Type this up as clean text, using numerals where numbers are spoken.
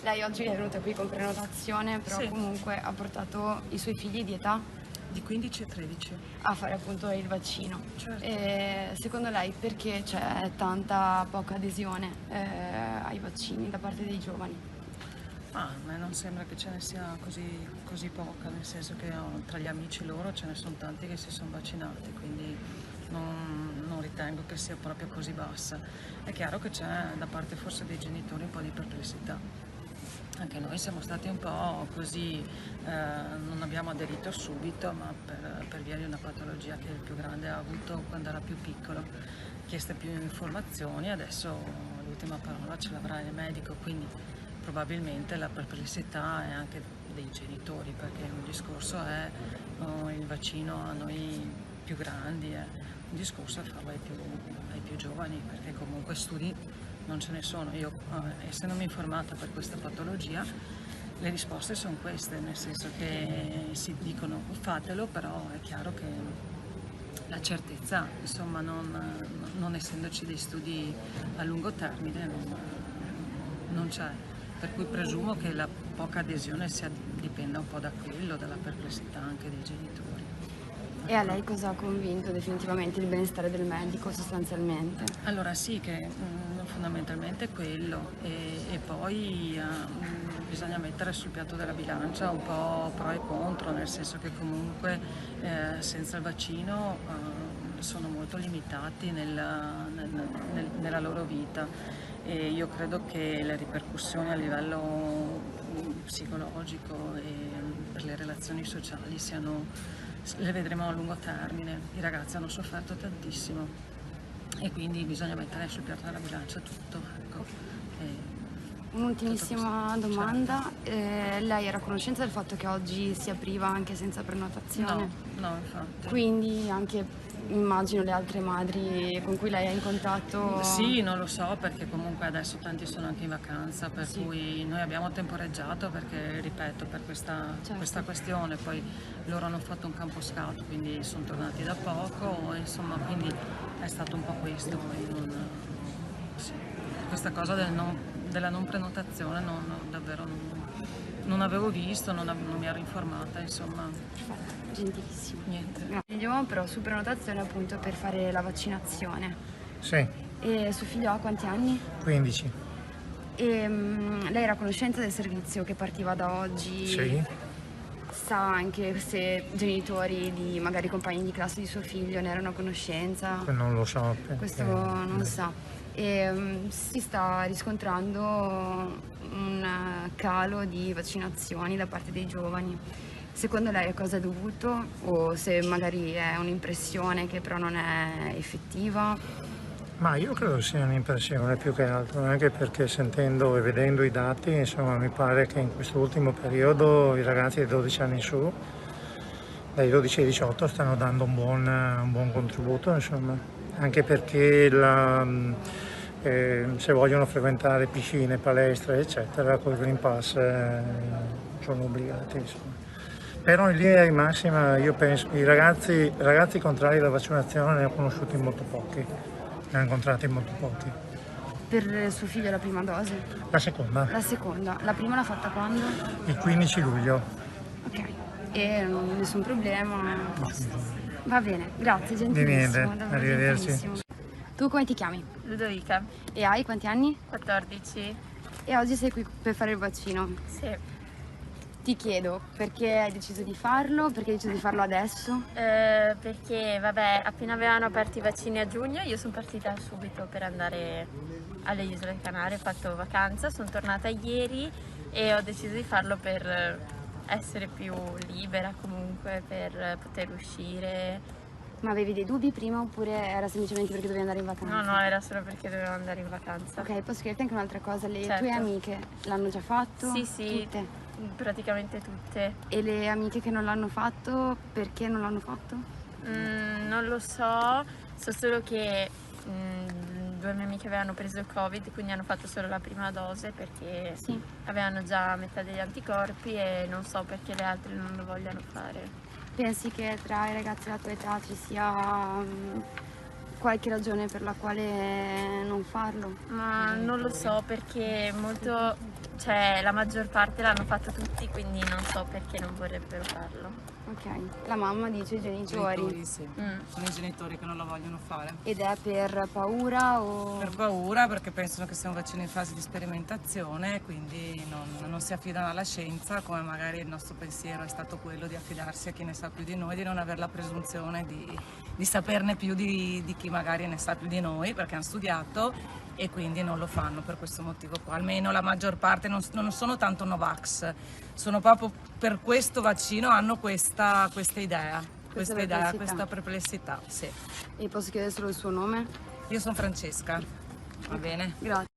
Lei oggi è venuta qui con prenotazione, però Sì. comunque ha portato i suoi figli di età Di 15 e 13. a fare appunto il vaccino. Certo. Secondo lei perché c'è tanta poca adesione ai vaccini da parte dei giovani? Ma a me non sembra che ce ne sia così poca, nel senso che tra gli amici loro ce ne sono tanti che si sono vaccinati, quindi non ritengo che sia proprio così bassa. È chiaro che c'è da parte forse dei genitori un po' di perplessità. Anche noi siamo stati un po' così, non abbiamo aderito subito, ma per via di una patologia che il più grande ha avuto quando era più piccolo, chieste più informazioni, adesso l'ultima parola ce l'avrà il medico, quindi probabilmente la perplessità è anche dei genitori, perché un discorso è il vaccino a noi più grandi, un discorso è farlo ai più giovani, perché comunque studi non ce ne sono. Io, essendomi informata per questa patologia, le risposte sono queste, nel senso che si dicono fatelo, però è chiaro che la certezza, insomma, non essendoci dei studi a lungo termine, non c'è. Per cui presumo che la poca adesione dipenda un po' da quello, dalla perplessità anche dei genitori. E a lei cosa ha convinto definitivamente il benestare del medico sostanzialmente? Allora sì, che fondamentalmente è quello e poi bisogna mettere sul piatto della bilancia un po' pro e contro, nel senso che comunque senza il vaccino sono molto limitati nella loro vita e io credo che le ripercussioni a livello psicologico e per le relazioni sociali le vedremo a lungo termine. I ragazzi hanno sofferto tantissimo e quindi bisogna mettere sul piatto della bilancia tutto. Ecco. Un'ultimissima domanda, lei era a conoscenza del fatto che oggi si apriva anche senza prenotazione? No, infatti. Quindi anche immagino le altre madri con cui lei è in contatto? Sì, non lo so perché comunque adesso tanti sono anche in vacanza, per cui noi abbiamo temporeggiato perché, ripeto, per questa questione, poi loro hanno fatto un campo scout, quindi sono tornati da poco, insomma, quindi è stato un po' questo. Poi sì. Questa cosa della non prenotazione davvero non avevo visto, non mi ero informata, insomma. Gentilissimo. Niente. Andiamo però su prenotazione appunto per fare la vaccinazione. Sì, E suo figlio ha quanti anni? 15. E lei era a conoscenza del servizio che partiva da oggi? Sì. Sa anche se genitori di magari compagni di classe di suo figlio ne erano a conoscenza? Non lo so. Questo non sa. E si sta riscontrando un calo di vaccinazioni da parte dei giovani. Secondo lei a cosa è dovuto? O se magari è un'impressione che però non è effettiva? Ma io credo sia un'impressione più che altro, anche perché sentendo e vedendo i dati, insomma, mi pare che in questo ultimo periodo i ragazzi dei 12 anni in su, dai 12 ai 18, stanno dando un buon contributo, insomma, anche perché se vogliono frequentare piscine, palestre, eccetera, col Green Pass sono obbligati, insomma. Però in linea di massima io penso che i ragazzi contrari alla vaccinazione ne ho conosciuti molto pochi, ne ho incontrati molto pochi. Per suo figlio la prima dose? La seconda, La seconda. La prima l'ha fatta quando? il 15 luglio. Ok. E nessun problema. Va bene, grazie, Di gentilissimo. niente, davvero arrivederci. gentilissimo. Tu come ti chiami? Ludovica, E hai quanti anni? 14. E oggi sei qui per fare il vaccino. Sì. Ti chiedo perché hai deciso di farlo, perché hai deciso di farlo adesso? Perché vabbè, appena avevano aperto i vaccini a giugno, io sono partita subito per andare alle Isole Canarie, ho fatto vacanza, sono tornata ieri e ho deciso di farlo per essere più libera comunque, per poter uscire. Ma avevi dei dubbi prima oppure era semplicemente perché dovevi andare in vacanza? No, era solo perché dovevo andare in vacanza. Ok, posso chiederti anche un'altra cosa? Le Certo. tue amiche l'hanno già fatto? Sì, Tutte? praticamente tutte. E le amiche che non l'hanno fatto, perché non l'hanno fatto? Non lo so solo che due mie amiche avevano preso il Covid, quindi hanno fatto solo la prima dose perché avevano già metà degli anticorpi e non so perché le altre non lo vogliano fare. Pensi che tra i ragazzi della tua età ci sia qualche ragione per la quale non farlo? Ma non lo so perché molto cioè la maggior parte l'hanno fatto tutti, quindi non so perché non vorrebbero farlo. Ok, la mamma dice i genitori. Sì. Mm. Sono i genitori che non lo vogliono fare. Ed è per paura o... Per paura, perché pensano che sia un vaccino in fase di sperimentazione, quindi non si affidano alla scienza, come magari il nostro pensiero è stato quello di affidarsi a chi ne sa più di noi, di non avere la presunzione di saperne più di chi magari ne sa più di noi, perché hanno studiato e quindi non lo fanno per questo motivo qua. Almeno la maggior parte non sono tanto Novax, sono proprio per questo vaccino, hanno questa idea, questa perplessità, sì. E posso chiedere solo il suo nome? Io sono Francesca, va bene? Grazie.